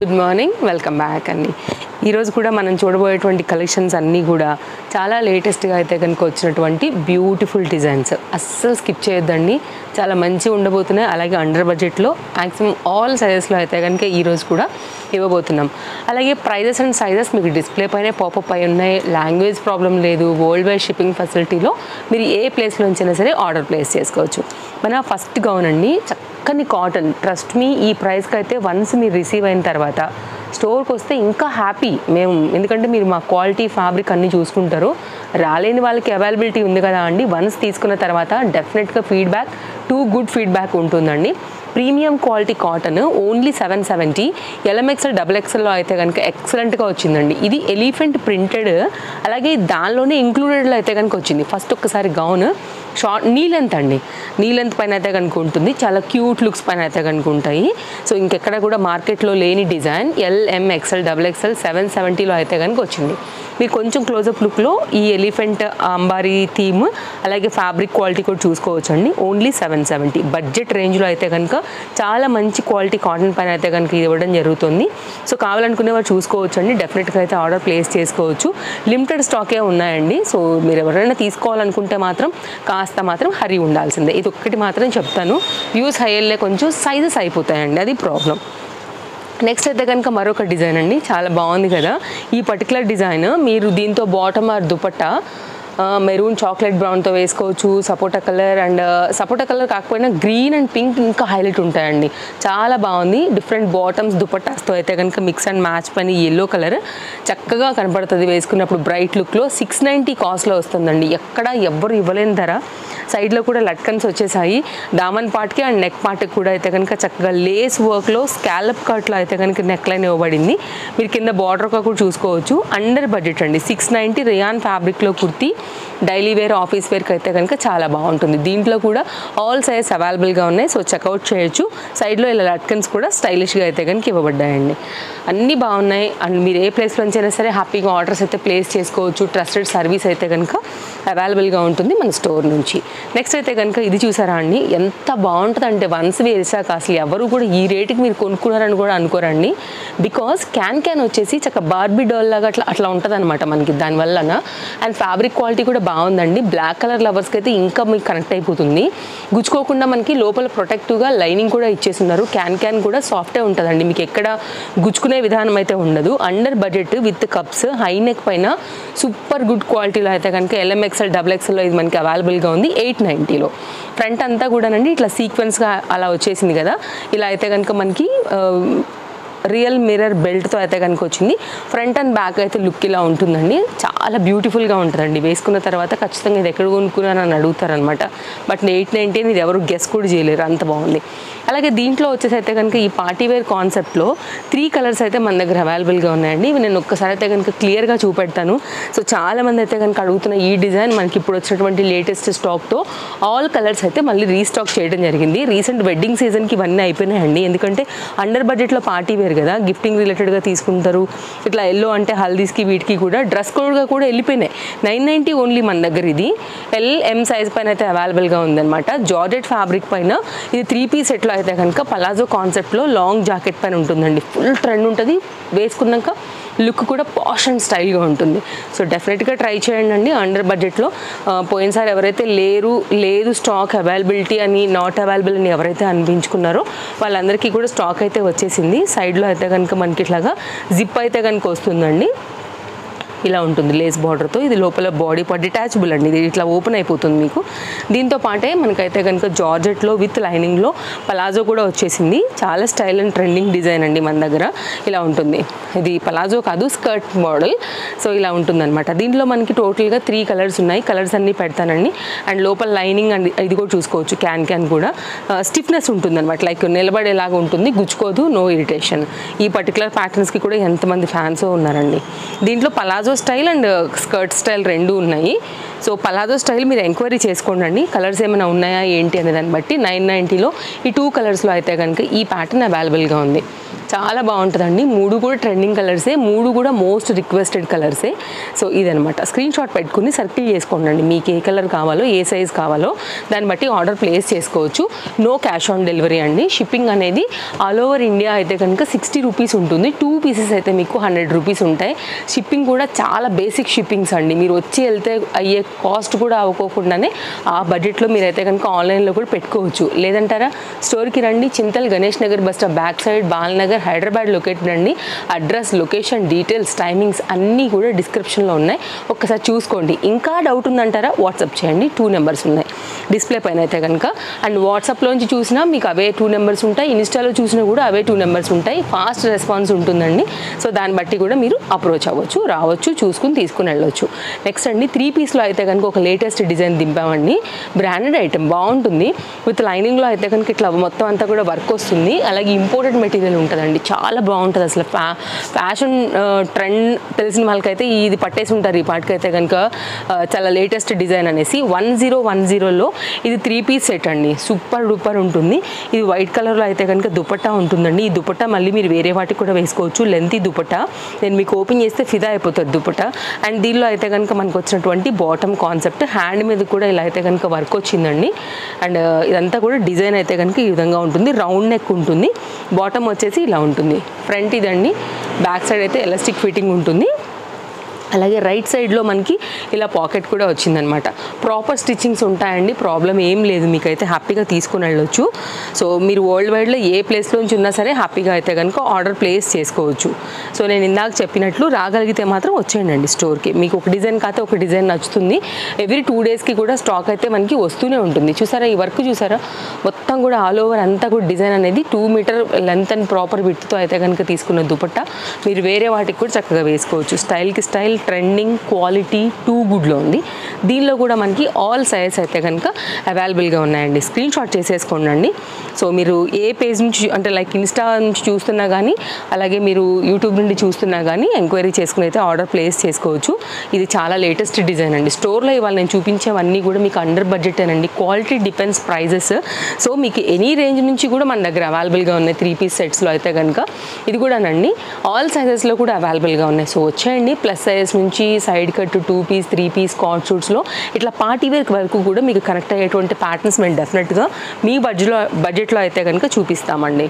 Good morning, welcome back అండి. ఈరోజు కూడా మనం చూడబోయేటువంటి కలెక్షన్స్ అన్నీ కూడా చాలా లేటెస్ట్గా అయితే కనుక వచ్చినటువంటి బ్యూటిఫుల్ డిజైన్స్. అస్సలు స్కిప్ చేయొద్దండి, చాలా మంచిగా ఉండబోతున్నాయి. అలాగే అండర్ బడ్జెట్లో మ్యాక్సిమం ఆల్ సైజెస్లో అయితే కనుక ఈరోజు కూడా ఇవ్వబోతున్నాం. అలాగే ప్రైజెస్ అండ్ సైజెస్ మీకు డిస్ప్లే పైనే పాపప్ అయి ఉన్నాయి. లాంగ్వేజ్ ప్రాబ్లం లేదు. వరల్డ్ వైడ్ షిప్పింగ్ ఫెసిలిటీలో మీరు ఏ ప్లేస్ నుంచైనా సరే ఆర్డర్ ప్లేస్ చేసుకోవచ్చు. మన ఫస్ట్ గౌన్ అండి, చక్కని కాటన్. ట్రస్ట్ మీ, ఈ ప్రైస్కి అయితే వన్స్ మీరు రిసీవ్ అయిన తర్వాత స్టోర్కి వస్తే ఇంకా హ్యాపీ మేము, ఎందుకంటే మీరు మా క్వాలిటీ ఫ్యాబ్రిక్ అన్నీ చూసుకుంటారు. రాలేని వాళ్ళకి అవైలబిలిటీ ఉంది కదా అండి. వన్స్ తీసుకున్న తర్వాత డెఫినెట్గా ఫీడ్బ్యాక్, టూ గుడ్ ఫీడ్బ్యాక్ ఉంటుందండి. Premium quality cotton, only 770. LMXL XXLలో అయితే కనుక ఎక్సలెంట్గా వచ్చిందండి. ఇది ఎలిఫెంట్ ప్రింటెడ్, అలాగే దానిలోనే ఇంక్లూడెడ్లో అయితే కనుక వచ్చింది. ఫస్ట్ ఒక్కసారి గౌన్ షార్ట్ నీ లెంత్ అండి, నీ లెంత్ పైన అయితే కనుక ఉంటుంది. చాలా క్యూట్ లుక్స్ పైన అయితే కనుక ఉంటాయి. సో ఇంకెక్కడ కూడా మార్కెట్లో లేని డిజైన్. LMXL XXL 770లో అయితే కనుక వచ్చింది. మీరు కొంచెం క్లోజప్ లుక్లో ఈ ఎలిఫెంట్ అంబారీ థీమ్, అలాగే ఫ్యాబ్రిక్ క్వాలిటీ కూడా చూసుకోవచ్చు అండి. ఓన్లీ 770 బడ్జెట్ రేంజ్లో అయితే కనుక చాలా మంచి క్వాలిటీ కాటన్ పైన అయితే కనుక ఇది ఇవ్వడం జరుగుతుంది. సో కావాలనుకునే వాళ్ళు చూసుకోవచ్చు అండి. డెఫినెట్గా అయితే ఆర్డర్ ప్లేస్ చేసుకోవచ్చు. లిమిటెడ్ స్టాకే ఉన్నాయండి. సో మీరు ఎవరైనా తీసుకోవాలనుకుంటే మాత్రం కాస్త మాత్రం హరి ఉండాల్సిందే. ఇది ఒక్కటి మాత్రం చెప్తాను, వ్యూస్ హైయల్లే కొంచెం సైజెస్ అయిపోతాయండి, అది ప్రాబ్లం. నెక్స్ట్ అయితే కనుక మరొక డిజైన్ అండి, చాలా బాగుంది కదా. ఈ పర్టికులర్ డిజైన్ మీరు దీంతో bottom or dupatta maroon chocolate బ్రౌన్తో వేసుకోవచ్చు. సపోటా కలర్ అండ్ సపోటా కలర్ కాకపోయినా గ్రీన్ అండ్ పింక్ ఇంకా హైలైట్ ఉంటాయండి. చాలా బాగుంది. డిఫరెంట్ బాటమ్స్ దుపట్టాస్తో అయితే కనుక మిక్స్ అండ్ మ్యాచ్ పైన ఎల్లో కలర్ చక్కగా కనపడుతుంది వేసుకున్నప్పుడు బ్రైట్ లుక్లో. 690 కాస్ట్లో వస్తుందండి. ఎక్కడ ఎవ్వరు ఇవ్వలేని ధర. సైడ్లో కూడా లట్కన్స్ వచ్చేసాయి. దామన్ పార్ట్కి అండ్ నెక్ పార్ట్కి కూడా అయితే కనుక చక్కగా లేస్ వర్క్లో స్కాలప్ కట్లో అయితే కనుక నెక్ లైన్ ఇవ్వబడింది. మీరు కింద బార్డర్గా కూడా చూసుకోవచ్చు. అండర్ బడ్జెట్ అండి, 690 రేయాన్ ఫ్యాబ్రిక్లో కుర్తీ. డైలీ వేర్, ఆఫీస్ వేర్కి అయితే కనుక చాలా బాగుంటుంది. దీంట్లో కూడా ఆల్ సైజ్ అవైలబుల్గా ఉన్నాయి. సో చెక్అవుట్ చేయొచ్చు. సైడ్లో ఇలా లట్కన్స్ కూడా స్టైలిష్గా అయితే కనుక ఇవ్వబడ్డాయండి. అన్నీ బాగున్నాయి. అండ్ మీరు ఏ ప్లేస్ నుంచైనా సరే హ్యాపీగా ఆర్డర్స్ అయితే ప్లేస్ చేసుకోవచ్చు. ట్రస్టెడ్ సర్వీస్ అయితే కనుక అవైలబుల్గా ఉంటుంది మన స్టోర్ నుంచి. నెక్స్ట్ అయితే కనుక ఇది చూసారా అండి, ఎంత బాగుంటుంది అంటే వన్స్ వేసాక అసలు ఎవరు కూడా ఈ రేటుకి మీరు కొనుక్కున్నారని కూడా అనుకోరండి. బికాస్ క్యాన్ వచ్చేసి చక్క బార్బీ డాల్ లాగా అట్లా ఉంటుంది అనమాట మనకి దానివల్లన. అండ్ ఫ్యాబ్రిక్ క్వాలిటీ కూడా బాగుందండి. బ్లాక్ కలర్ లవర్స్కి అయితే ఇంకా మీకు కనెక్ట్ అయిపోతుంది. గుచ్చుకోకుండా మనకి లోపల ప్రొటెక్టివ్గా లైనింగ్ కూడా ఇచ్చేస్తున్నారు. క్యాన్ కూడా సాఫ్టే ఉంటుందండి, మీకు ఎక్కడ గుచ్చుకునే విధానం అయితే ఉండదు. Under budget with cups, high neck పైన సూపర్ గుడ్ క్వాలిటీలో అయితే కనుక LMXL XXLలో ఇది మనకి అవైలబుల్గా ఉంది 890లో. ఫ్రంట్ అంతా కూడానండి ఇట్లా సీక్వెన్స్గా అలా వచ్చేసింది కదా. ఇలా అయితే కనుక మనకి రియల్ మిర్రర్ బెల్ట్తో అయితే కనుక వచ్చింది. ఫ్రంట్ అండ్ బ్యాక్ అయితే లుక్ ఇలా ఉంటుందండి. చాలా బ్యూటిఫుల్గా ఉంటుందండి. వేసుకున్న తర్వాత ఖచ్చితంగా ఇది ఎక్కడ కొనుక్కున్నారని అడుగుతారనమాట. బట్ 890 ఇది ఎవరు గెస్ కూడా చేయలేరు, అంత బాగుంది. అలాగే దీంట్లో వచ్చేసి అయితే కనుక ఈ పార్టీవేర్ కాన్సెప్ట్లో 3 కలర్స్ అయితే మన దగ్గర అవైలబుల్గా ఉన్నాయండి. ఇవి నేను ఒక్కసారి అయితే కనుక క్లియర్గా చూపెడతాను. సో చాలామంది అయితే కనుక అడుగుతున్న ఈ డిజైన్ మనకి ఇప్పుడు వచ్చినటువంటి లేటెస్ట్ స్టాక్తో ఆల్ కలర్స్ అయితే మళ్ళీ రీస్టాక్ చేయడం జరిగింది. రీసెంట్ వెడ్డింగ్ సీజన్కి ఇవన్నీ అయిపోయినాయండి. ఎందుకంటే అండర్ బడ్జెట్లో పార్టీవేర్ కదా, గిఫ్టింగ్ రిలేటెడ్గా తీసుకుంటారు. ఇట్లా ఎల్లో అంటే హల్దీస్కి వీటికి కూడా డ్రెస్ కోడ్గా కూడా వెళ్ళిపోయినాయి. 990 ఓన్లీ మన దగ్గర. ఇది LM సైజ్ పైన అయితే అవైలబుల్గా ఉందన్నమాట. జార్జెట్ ఫ్యాబ్రిక్ పైన ఇది 3 పీస్ సెట్లో అయితే కనుక పలాజో కాన్సెప్ట్లో లాంగ్ జాకెట్ పైన ఉంటుందండి. ఫుల్ ట్రెండ్ ఉంటుంది. వేసుకున్నాక లుక్ కూడా పాష్ అండ్ స్టైల్గా ఉంటుంది. సో డెఫినెట్గా ట్రై చేయండి అండి. అండర్ బడ్జెట్లో పోయినసారి ఎవరైతే లేదు స్టాక్ అవైలబిలిటీ అని, నాట్ అవైలబుల్ అని ఎవరైతే అనిపించుకున్నారో వాళ్ళందరికీ కూడా స్టాక్ అయితే వచ్చేసింది. సైడ్లో అయితే కనుక మనకి ఇట్లాగా జిప్ అయితే కనుక వస్తుందండి. ఇలా ఉంటుంది లేస్ బార్డర్తో. ఇది లోపల బాడీ పార్ట్ డిటాచబుల్ అండి, ఇది ఇట్లా ఓపెన్ అయిపోతుంది మీకు. దీంతో పాటే మనకైతే కనుక జార్జెట్లో విత్ లైనింగ్లో పలాజో కూడా వచ్చేసింది. చాలా స్టైల్ అండ్ ట్రెండింగ్ డిజైన్ అండి మన దగ్గర. ఇలా ఉంటుంది. ఇది పలాజో కాదు, స్కర్ట్ మోడల్. సో ఇలా ఉంటుందన్నమాట. దీంట్లో మనకి టోటల్గా 3 కలర్స్ ఉన్నాయి. కలర్స్ అన్నీ పెడతానండి. అండ్ లోపల లైనింగ్ అండ్ ఇది కూడా చూసుకోవచ్చు. క్యాన్ కూడా స్టిఫ్నెస్ ఉంటుందన్నమాట, లైక్ నిలబడేలాగా ఉంటుంది, గుచ్చుకోదు, నో ఇరిటేషన్. ఈ పర్టికులర్ ప్యాటర్న్స్కి కూడా ఎంతమంది ఫ్యాన్స్ ఉన్నారండి. దీంట్లో palazzo style and skirt style రెండు ఉన్నాయి. సో పలాజో స్టైల్ మీరు ఎంక్వైరీ చేసుకోండి, కలర్స్ ఏమైనా ఉన్నాయా ఏంటి అనే దాన్ని బట్టి. 990లో ఈ 2 కలర్స్లో అయితే కనుక ఈ ప్యాటర్న్ అవైలబుల్గా ఉంది. చాలా బాగుంటుందండి. 3 కూడా ట్రెండింగ్ కలర్సే, 3 కూడా మోస్ట్ రిక్వెస్టెడ్ కలర్సే. సో ఇదనమాట. స్క్రీన్ షాట్ పెట్టుకుని సర్కిల్ చేసుకోండి, మీకు ఏ కలర్ కావాలో ఏ సైజ్ కావాలో దాన్ని బట్టి ఆర్డర్ ప్లేస్ చేసుకోవచ్చు. నో క్యాష్ ఆన్ డెలివరీ అండి. షిప్పింగ్ అనేది ఆల్ ఓవర్ ఇండియా అయితే కనుక 60 రూపీస్ ఉంటుంది. 2 పీసెస్ అయితే మీకు 100 రూపీస్ ఉంటాయి. షిప్పింగ్ కూడా చాలా బేసిక్ షిప్పింగ్స్ అండి. మీరు వచ్చి వెళ్తే అయ్యే కాస్ట్ కూడా అవ్వకోకుండానే ఆ బడ్జెట్లో మీరైతే కనుక ఆన్లైన్లో కూడా పెట్టుకోవచ్చు. లేదంటారా, స్టోర్కి రండి. Chintal Ganesh Nagar bus stop back side, Balanagar, Hyderabad located అండి. అడ్రస్, లొకేషన్, డీటెయిల్స్, టైమింగ్స్ అన్నీ కూడా డిస్క్రిప్షన్లో ఉన్నాయి, ఒక్కసారి చూసుకోండి. ఇంకా డౌట్ ఉందంటారా, వాట్సాప్ చేయండి. 2 నెంబర్స్ ఉన్నాయి డిస్ప్లే పైన అయితే కనుక. అండ్ వాట్సాప్లోంచి చూసినా మీకు అవే 2 నెంబర్స్ ఉంటాయి, ఇన్స్టాలో చూసినా కూడా అవే 2 నెంబర్స్ ఉంటాయి. ఫాస్ట్ రెస్పాన్స్ ఉంటుందండి. సో దాన్ని బట్టి కూడా మీరు అప్రోచ్ అవ్వచ్చు, రావచ్చు, చూసుకుని తీసుకుని వెళ్ళవచ్చు. నెక్స్ట్ అండి 3 పీస్లో అయితే కనుక ఒక లేటెస్ట్ డిజైన్ దింపామండి. బ్రాండెడ్ ఐటమ్ బాగుంటుంది. విత్ లైనింగ్లో అయితే కనుక ఇట్లా మొత్తం అంతా కూడా వర్క్ వస్తుంది. అలాగే ఇంపోర్టెడ్ మెటీరియల్ ఉంటుందండి, చాలా బాగుంటుంది. అసలు ఫ్యాషన్ ట్రెండ్ తెలిసిన వాళ్ళకైతే ఇది పట్టేసి ఉంటారు. ఈ పాటికి అయితే కనుక చాలా లేటెస్ట్ డిజైన్ అనేసి 1010లో ఇది 3 పీస్ సెట్ అండి. సూపర్ డూపర్ ఉంటుంది. ఇది వైట్ కలర్లో అయితే కనుక దుపట్టా ఉంటుందండి. ఈ దుపట్టా మళ్ళీ మీరు వేరే వాటికి కూడా వేసుకోవచ్చు. లెంతీ దుపట్టా, నేను మీకు ఓపెన్ చేస్తే ఫిదా అయిపోతుంది దుపట్టా. అండ్ దీనిలో అయితే కనుక మనకు వచ్చినటువంటి బాటమ్ కాన్సెప్ట్ హ్యాండ్ మీద కూడా ఇలా అయితే కనుక వర్క్ వచ్చిందండి. అండ్ ఇదంతా కూడా డిజైన్ అయితే కనుక ఈ విధంగా ఉంటుంది. రౌండ్ నెక్ ఉంటుంది. బాటమ్ వచ్చేసి ఇలా ఉంటుంది. ఫ్రంట్ ఇదండి. బ్యాక్ సైడ్ అయితే ఎలాస్టిక్ ఫిట్టింగ్ ఉంటుంది. అలాగే రైట్ సైడ్లో మనకి ఇలా పాకెట్ కూడా వచ్చిందనమాట. ప్రాపర్ స్టిచ్చింగ్స్ ఉంటాయండి, ప్రాబ్లం ఏం లేదు. మీకైతే హ్యాపీగా తీసుకుని వెళ్ళొచ్చు. సో మీరు వరల్డ్ వైడ్లో ఏ ప్లేస్లోంచి ఉన్నా సరే హ్యాపీగా అయితే కనుక ఆర్డర్ ప్లేస్ చేసుకోవచ్చు. సో నేను ఇందాక చెప్పినట్లు రాగలిగితే మాత్రం వచ్చేయండి స్టోర్కి. మీకు ఒక డిజైన్ కాకపోతే ఒక డిజైన్ నచ్చుతుంది. ఎవ్రీ 2 డేస్కి కూడా స్టాక్ అయితే మనకి వస్తూనే ఉంటుంది. చూసారా ఈ వర్క్ చూసారా, మొత్తం కూడా ఆల్ ఓవర్ అంతా కూడా డిజైన్ అనేది 2 మీటర్ లెంత్ అండ్ ప్రాపర్ విడ్త్తో అయితే కనుక తీసుకున్న దుపట్టా మీరు వేరే వాటికి కూడా చక్కగా వేసుకోవచ్చు. స్టైల్కి స్టైల్, ట్రెండింగ్, క్వాలిటీ 2 గుడ్లో ఉంది. దీనిలో కూడా మనకి ఆల్ సైజెస్ అయితే కనుక అవైలబుల్గా ఉన్నాయండి. స్క్రీన్ షాట్ చేసేసుకోండి. సో మీరు ఏ పేజ్ నుంచి అంటే లైక్ ఇన్స్టా నుంచి చూస్తున్నా కానీ, అలాగే మీరు యూట్యూబ్ నుండి చూస్తున్నా కానీ ఎంక్వైరీ చేసుకుని అయితే ఆర్డర్ ప్లేస్ చేసుకోవచ్చు. ఇది చాలా లేటెస్ట్ డిజైన్ అండి. స్టోర్లో ఇవాళ నేను చూపించేవన్నీ కూడా మీకు అండర్ బడ్జెట్ అండి. Quality depends prices. సో మీకు ఎనీ రేంజ్ నుంచి కూడా మన దగ్గర అవైలబుల్గా ఉన్నాయి. 3 పీస్ సెట్స్లో అయితే కనుక ఇది కూడానండి ఆల్ సైజెస్లో కూడా అవైలబుల్గా ఉన్నాయి. సో వచ్చేయండి. ప్లస్ సైజ్ నుంచి side cut, 2 piece, 3 piece, cord షూట్స్లో ఇట్లా పార్టీ వేర్ వరకు కూడా మీకు కనెక్ట్ అయ్యేటువంటి ప్యాటర్న్స్ మేము డెఫినెట్గా మీ బడ్జెట్లో అయితే కనుక చూపిస్తామండి.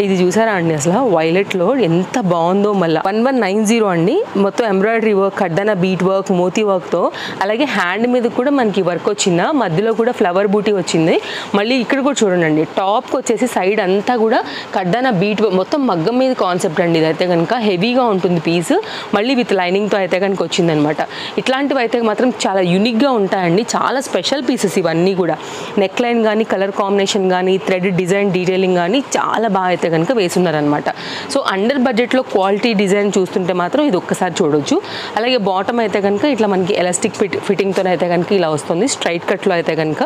ఇది చూసారా అండి, అసలు వైలెట్లో ఎంత బాగుందో. మళ్ళీ 1190 అండి. మొత్తం ఎంబ్రాయిడరీ వర్క్, కడ్డన బీట్ వర్క్, మోతీ వర్క్తో, అలాగే హ్యాండ్ మీద కూడా మనకి వర్క్ వచ్చిందా, మధ్యలో కూడా ఫ్లవర్ బూటీ వచ్చింది. మళ్ళీ ఇక్కడ కూడా చూడండి, టాప్కి వచ్చేసి సైడ్ అంతా కూడా కడ్డన బీట్ మొత్తం మగ్గం మీద కాన్సెప్ట్ అండి. ఇదైతే కనుక హెవీగా ఉంటుంది పీస్. మళ్ళీ విత్ లైనింగ్తో అయితే కనుక వచ్చిందనమాట. ఇట్లాంటివి అయితే మాత్రం చాలా యూనిక్గా ఉంటాయండి. చాలా స్పెషల్ పీసెస్ ఇవన్నీ కూడా. నెక్ లైన్ కానీ, కలర్ కాంబినేషన్ కానీ, థ్రెడ్ డిజైన్ డీటెయిలింగ్ కానీ చాలా బాగా అయితే కనుక వేసున్నారనమాట. సో అండర్ బడ్జెట్లో క్వాలిటీ డిజైన్ చూస్తుంటే మాత్రం ఇది ఒక్కసారి చూడొచ్చు. అలాగే బాటమ్ అయితే కనుక ఇట్లా మనకి ఎలాస్టిక్ ఫిట్టింగ్తో అయితే కనుక ఇలా వస్తుంది. స్ట్రైట్ కట్లో అయితే కనుక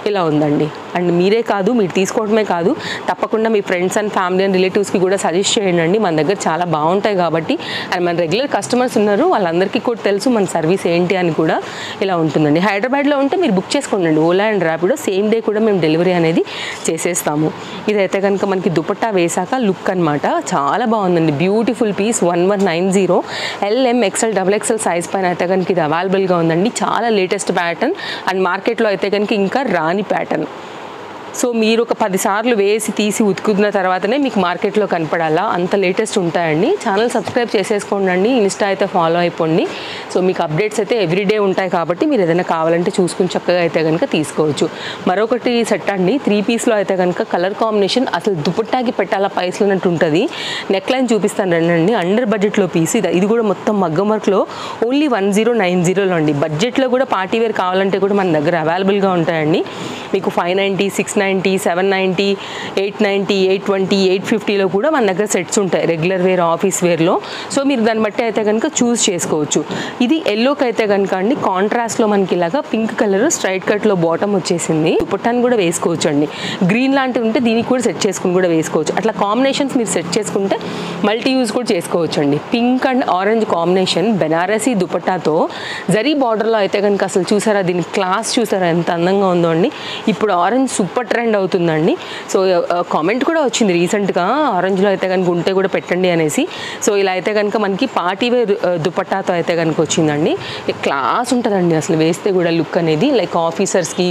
ఇలా ఉందండి. అండ్ మీరే కాదు, మీరు తీసుకోవడమే కాదు, తప్పకుండా మీ ఫ్రెండ్స్ అండ్ ఫ్యామిలీ అండ్ రిలేటివ్స్కి కూడా సజెస్ట్ చేయండి. మన దగ్గర చాలా బాగుంటాయి కాబట్టి. అండ్ మన రెగ్యులర్ కస్టమర్స్ ఉన్నారు, వాళ్ళందరికీ కూడా తెలుసు మన సర్వీస్ ఏంటి అని కూడా. ఇలా ఉంటుందండి. హైదరాబాద్లో ఉంటే మీరు బుక్ చేసుకోండి Ola and Rapido, same day కూడా మేము డెలివరీ అనేది చేసేస్తాము. ఇదైతే కనుక మనకి దుపట్టా వేసాక లుక్ అనమాట. చాలా బాగుందండి. Beautiful piece. 1190 LM XL XXL size పైన అయితే కనుక ఇది అవైలబుల్గా ఉందండి. చాలా లేటెస్ట్ ప్యాటర్న్ అండ్ మార్కెట్లో అయితే కనుక ఇంకా రాని ప్యాటర్న్. సో మీరు ఒక 10 సార్లు వేసి తీసి ఉతుకున్న తర్వాతనే మీకు మార్కెట్లో కనపడాలా, అంత లేటెస్ట్ ఉంటాయండి. ఛానల్ సబ్స్క్రైబ్ చేసేసుకోండి. ఇన్స్టా అయితే ఫాలో అయిపోండి. సో మీకు అప్డేట్స్ అయితే ఎవ్రీడే ఉంటాయి కాబట్టి మీరు ఏదైనా కావాలంటే చూసుకుని చక్కగా అయితే కనుక తీసుకోవచ్చు. మరొకటి సెట్ అండి. 3 పీస్లో అయితే కనుక కలర్ కాంబినేషన్ అసలు దుపట్టాకి పెట్టాలా పైసలున్నట్టు ఉంటుంది. నెక్ లైన్ చూపిస్తాను రండి. అండర్ బడ్జెట్లో పీస్ ఇది కూడా మొత్తం మగ్గం వర్క్లో ఓన్లీ 1090లో అండి. బడ్జెట్లో కూడా పార్టీ వేర్ కావాలంటే కూడా మన దగ్గర అవైలబుల్గా ఉంటాయండి. మీకు 590, 690 690, 790, 890, 820, 850లో కూడా మన దగ్గర సెట్స్ ఉంటాయి రెగ్యులర్ వేర్, ఆఫీస్ వేర్లో. సో మీరు దాన్ని బట్టి అయితే కనుక చూస్ చేసుకోవచ్చు. ఇది ఎల్లోకి అయితే కనుక అండి కాంట్రాస్ట్లో మనకి ఇలాగా పింక్ కలర్ స్ట్రైట్ కట్లో బాటమ్ వచ్చేసింది. దుపట్టాను కూడా వేసుకోవచ్చు అండి. గ్రీన్ లాంటివి ఉంటే దీనికి కూడా సెట్ చేసుకుని కూడా వేసుకోవచ్చు. అట్లా కాంబినేషన్స్ మీరు సెట్ చేసుకుంటే మల్టీ యూజ్ కూడా చేసుకోవచ్చు అండి. Pink and orange combination Banarasi దుపట్టాతో జరీ బార్డర్లో అయితే కనుక అసలు చూసారా, దీని క్లాస్ చూసారా ఎంత అందంగా ఉందో అండి. ఇప్పుడు ఆరెంజ్ సూపర్ ట్రెండ్ అవుతుందండి. సో కామెంట్ కూడా వచ్చింది రీసెంట్గా, ఆరెంజ్లో అయితే కనుక ఉంటే కూడా పెట్టండి అనేసి. సో ఇలా అయితే కనుక మనకి పార్టీ వేర్ దుపట్టాతో అయితే కనుక వచ్చిందండి. క్లాస్ ఉంటుందండి అసలు వేస్తే కూడా లుక్ అనేది. లైక్ ఆఫీసర్స్కి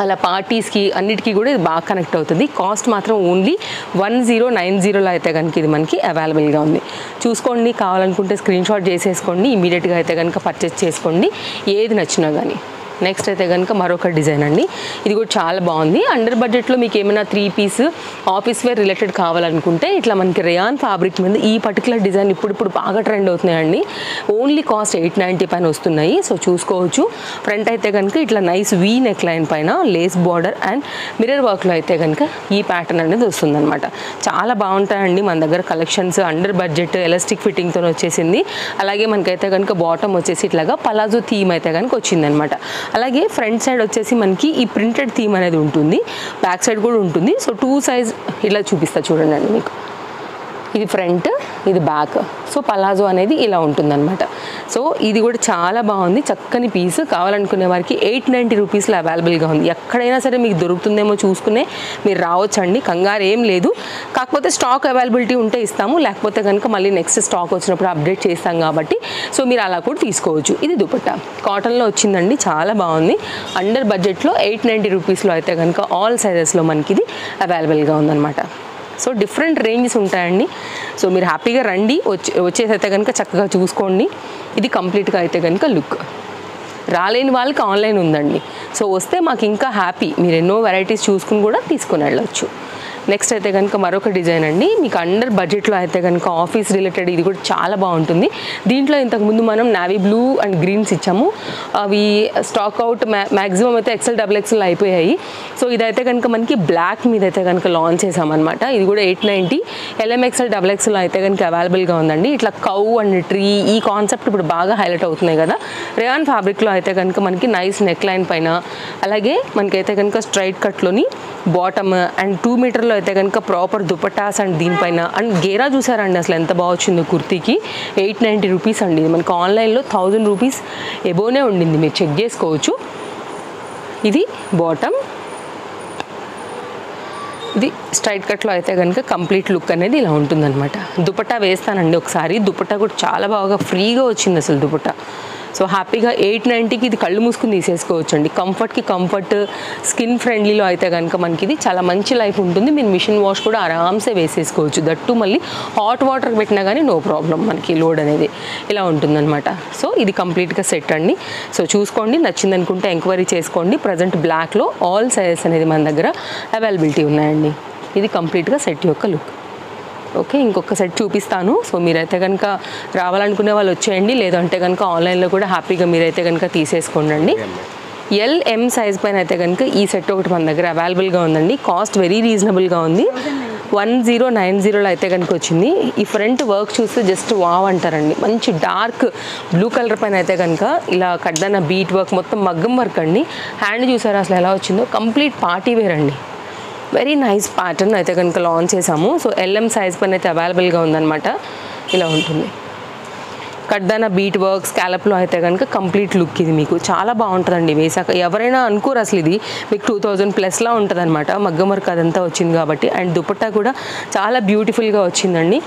అలా పార్టీస్కి అన్నిటికీ కూడా ఇది బాగా కనెక్ట్ అవుతుంది. కాస్ట్ మాత్రం ఓన్లీ 1090లో అయితే కనుక ఇది మనకి అవైలబుల్గా ఉంది. చూసుకోండి, కావాలనుకుంటే స్క్రీన్ షాట్ చేసేసుకోండి, ఇమీడియట్గా అయితే కనుక పర్చేస్ చేసుకోండి ఏది నచ్చినా కానీ. నెక్స్ట్ అయితే కనుక మరొక డిజైన్ అండి. ఇది కూడా చాలా బాగుంది. అండర్ బడ్జెట్లో మీకు ఏమైనా 3 పీస్ ఆఫీస్ వేర్ రిలేటెడ్ కావాలనుకుంటే ఇట్లా మనకి రేయాన్ ఫ్యాబ్రిక్ మీద ఈ పర్టికులర్ డిజైన్ ఇప్పుడు బాగా ట్రెండ్ అవుతున్నాయండి. ఓన్లీ కాస్ట్ 890 పైన వస్తున్నాయి. సో చూసుకోవచ్చు. ఫ్రంట్ అయితే కనుక ఇట్లా నైస్ వీ నెక్ లైన్ పైన లేస్ బార్డర్ అండ్ మిర్రర్ వర్క్లో అయితే కనుక ఈ ప్యాటర్న్ అనేది వస్తుందన్నమాట. చాలా బాగుంటాయండి మన దగ్గర కలెక్షన్స్. అండర్ బడ్జెట్ ఎలాస్టిక్ ఫిట్టింగ్తో వచ్చేసింది. అలాగే మనకైతే కనుక బాటమ్ వచ్చేసి ఇట్లాగా పలాజో థీమ్ అయితే కనుక వచ్చిందనమాట. అలాగే ఫ్రంట్ సైడ్ వచ్చేసి మనకి ఈ ప్రింటెడ్ థీమ్ అనేది ఉంటుంది, బ్యాక్ సైడ్ కూడా ఉంటుంది. సో 2 సైజ్ ఇలా చూపిస్తా చూడండి అండి మీకు. ఇది ఫ్రంట్, ఇది బ్యాక్. సో పలాజో అనేది ఇలా ఉంటుందన్నమాట. సో ఇది కూడా చాలా బాగుంది, చక్కని పీస్. కావాలనుకునే వారికి 890 రూపీస్లో అవైలబుల్గా ఉంది. ఎక్కడైనా సరే మీకు దొరుకుతుందేమో చూసుకునే మీరు రావచ్చండి, కంగారు ఏం లేదు. కాకపోతే స్టాక్ అవైలబిలిటీ ఉంటే ఇస్తాము, లేకపోతే కనుక మళ్ళీ నెక్స్ట్ స్టాక్ వచ్చినప్పుడు అప్డేట్ చేస్తాం కాబట్టి సో మీరు అలా కూడా తీసుకోవచ్చు. ఇది దుపట్టా కాటన్లో వచ్చిందండి, చాలా బాగుంది. అండర్ బడ్జెట్లో 890 రూపీస్లో అయితే కనుక ఆల్ సైజెస్లో మనకి ఇది అవైలబుల్గా ఉందన్నమాట. సో డిఫరెంట్ రేంజెస్ ఉంటాయండి. సో మీరు హ్యాపీగా రండి, వచ్చేసి అయితే కనుక చక్కగా చూసుకోండి. ఇది కంప్లీట్గా అయితే కనుక లుక్. రాలేని వాళ్ళకి ఆన్లైన్ ఉందండి. సో వస్తే మాకు ఇంకా హ్యాపీ, మీరు ఎన్నో వెరైటీస్ చూసుకుని కూడా తీసుకొని వెళ్ళొచ్చు. నెక్స్ట్ అయితే కనుక మరొక డిజైన్ అండి. మీకు అండర్ బడ్జెట్లో అయితే కనుక ఆఫీస్ రిలేటెడ్ ఇది కూడా చాలా బాగుంటుంది. దీంట్లో ఇంతకుముందు మనం నావీ బ్లూ అండ్ గ్రీన్స్ ఇచ్చాము, అవి స్టాక్ అవుట్ మ్యాక్సిమం అయితే XL XXL అయిపోయాయి. సో ఇదైతే కనుక మనకి బ్లాక్ మీద అయితే కనుక లాంచ్ చేసామన్నమాట. ఇది కూడా 890, LM XL XXL అయితే కనుక అవైలబుల్గా ఉందండి. ఇట్లా కౌ అండ్ ట్రీ ఈ కాన్సెప్ట్ ఇప్పుడు బాగా హైలైట్ అవుతున్నాయి కదా. రేయాన్ ఫ్యాబ్రిక్లో అయితే కనుక మనకి నైస్ నెక్ లైన్ పైన, అలాగే మనకైతే కనుక స్ట్రైట్ కట్లోని బాటమ్ అండ్ 2 మీటర్లో అయితే కనుక ప్రాపర్ దుపట్టాస్ అండ్ దీనిపైన అండ్ గేరా చూసారండి అసలు ఎంత బాగా వచ్చిందో కుర్తీకి. 890 రూపీస్ అండి. మనకు ఆన్లైన్లో 1000 రూపీస్ ఎబోనే ఉండింది, మీరు చెక్ చేసుకోవచ్చు. ఇది బాటమ్, ఇది స్ట్రైట్ కట్లో అయితే కనుక కంప్లీట్ లుక్ అనేది ఇలా ఉంటుందన్నమాట. దుపట్టా వేస్తానండి ఒకసారి. దుపట్టా కూడా చాలా బాగా ఫ్రీగా వచ్చింది అసలు దుపట్టా. సో హ్యాపీగా 890కి ఇది కళ్ళు మూసుకుని తీసేసుకోవచ్చు అండి. కంఫర్ట్కి కంఫర్ట్, స్కిన్ ఫ్రెండ్లీలో అయితే కనుక మనకి ఇది చాలా మంచి లైఫ్ ఉంటుంది. మీరు మిషన్ వాష్ కూడా ఆరామ్సే వేసేసుకోవచ్చు. దట్టు మళ్ళీ హాట్ వాటర్ పెట్టినా కానీ నో ప్రాబ్లం, మనకి లోడ్ అనేది ఇలా ఉంటుందన్నమాట. సో ఇది కంప్లీట్గా సెట్ అండి. సో చూసుకోండి, నచ్చింది అనుకుంటే ఎంక్వైరీ చేసుకోండి. ప్రజెంట్ బ్లాక్లో ఆల్ సైజెస్ అనేది మన దగ్గర అవైలబిలిటీ ఉన్నాయండి. ఇది కంప్లీట్గా సెట్ యొక్క లుక్. ఓకే, ఇంకొక సెట్ చూపిస్తాను. సో మీరైతే కనుక రావాలనుకునే వాళ్ళు వచ్చేయండి, లేదంటే కనుక ఆన్లైన్లో కూడా హ్యాపీగా మీరైతే కనుక తీసేసుకోండి. LM సైజ్ పైన అయితే కనుక ఈ సెట్ ఒకటి మన దగ్గర అవైలబుల్గా ఉందండి. కాస్ట్ వెరీ రీజనబుల్గా ఉంది. 1090లో అయితే కనుక వచ్చింది. ఈ ఫ్రంట్ వర్క్ చూస్తే జస్ట్ వావ్ అంటారండి. మంచి డార్క్ బ్లూ కలర్ పైన అయితే కనుక ఇలా కడ్డన బీట్ వర్క్, మొత్తం మగ్గం వర్క్ అండి. హ్యాండ్ చూసారా అసలు ఎలా వచ్చిందో, కంప్లీట్ పార్టీ వేర్ అండి. వెరీ నైస్ ప్యాటర్న్ అయితే కనుక లాంచ్ చేసాము. సో LM సైజ్ పైన అయితే అవైలబుల్గా ఉందన్నమాట. ఇలా ఉంటుంది. కడ్దాన బీట్ వర్క్ స్కాలప్లో అయితే కనుక కంప్లీట్ లుక్ ఇది మీకు చాలా బాగుంటుందండి. వేసాక ఎవరైనా అనుకోరు అసలు ఇది మీకు 2000+ ఉంటుంది అనమాట. మగ్గం వర్క్ అదంతా వచ్చింది కాబట్టి. అండ్ దుపట్టా కూడా చాలా బ్యూటిఫుల్గా వచ్చిందండి.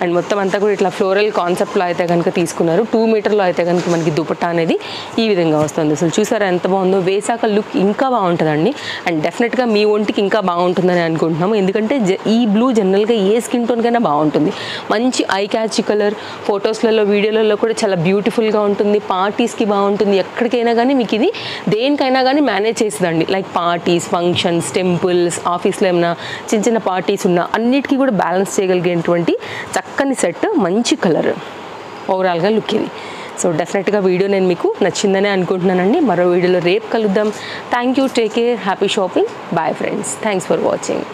అండ్ మొత్తం అంతా కూడా ఇట్లా ఫ్లోరల్ కాన్సెప్ట్లో అయితే కనుక తీసుకున్నారు. 2 మీటర్లో అయితే కనుక మనకి దుపట్టా అనేది ఈ విధంగా వస్తుంది. అసలు చూసారా ఎంత బాగుందో. వేసాక లుక్ ఇంకా బాగుంటుందండి. అండ్ డెఫినెట్గా మీ ఒంటికి ఇంకా బాగుంటుందని అనుకుంటున్నాము. ఎందుకంటే ఈ బ్లూ జనరల్గా ఏ స్కిన్ టోన్కైనా బాగుంటుంది. మంచి ఐ క్యాచ్ కలర్, ఫొటోస్లలో వీడియోలలో కూడా చాలా బ్యూటిఫుల్గా ఉంటుంది. పార్టీస్కి బాగుంటుంది. ఎక్కడికైనా కానీ మీకు ఇది దేనికైనా కానీ మేనేజ్ చేస్తుందండి. లైక్ పార్టీస్, ఫంక్షన్స్, టెంపుల్స్, ఆఫీస్లో ఏమైనా చిన్న చిన్న పార్టీస్ ఉన్నా అన్నిటికీ కూడా బ్యాలెన్స్ చేయగలిగేటువంటి చక్కని సెట్. మంచి కలర్ ఓవరాల్గా లుక్ ఇది. సో డెఫినెట్గా వీడియో నేను మీకు నచ్చిందనే అనుకుంటున్నానండి. మరో వీడియోలో రేపు కలుద్దాం. Thank you, take care, happy shopping, bye friends, thanks for watching.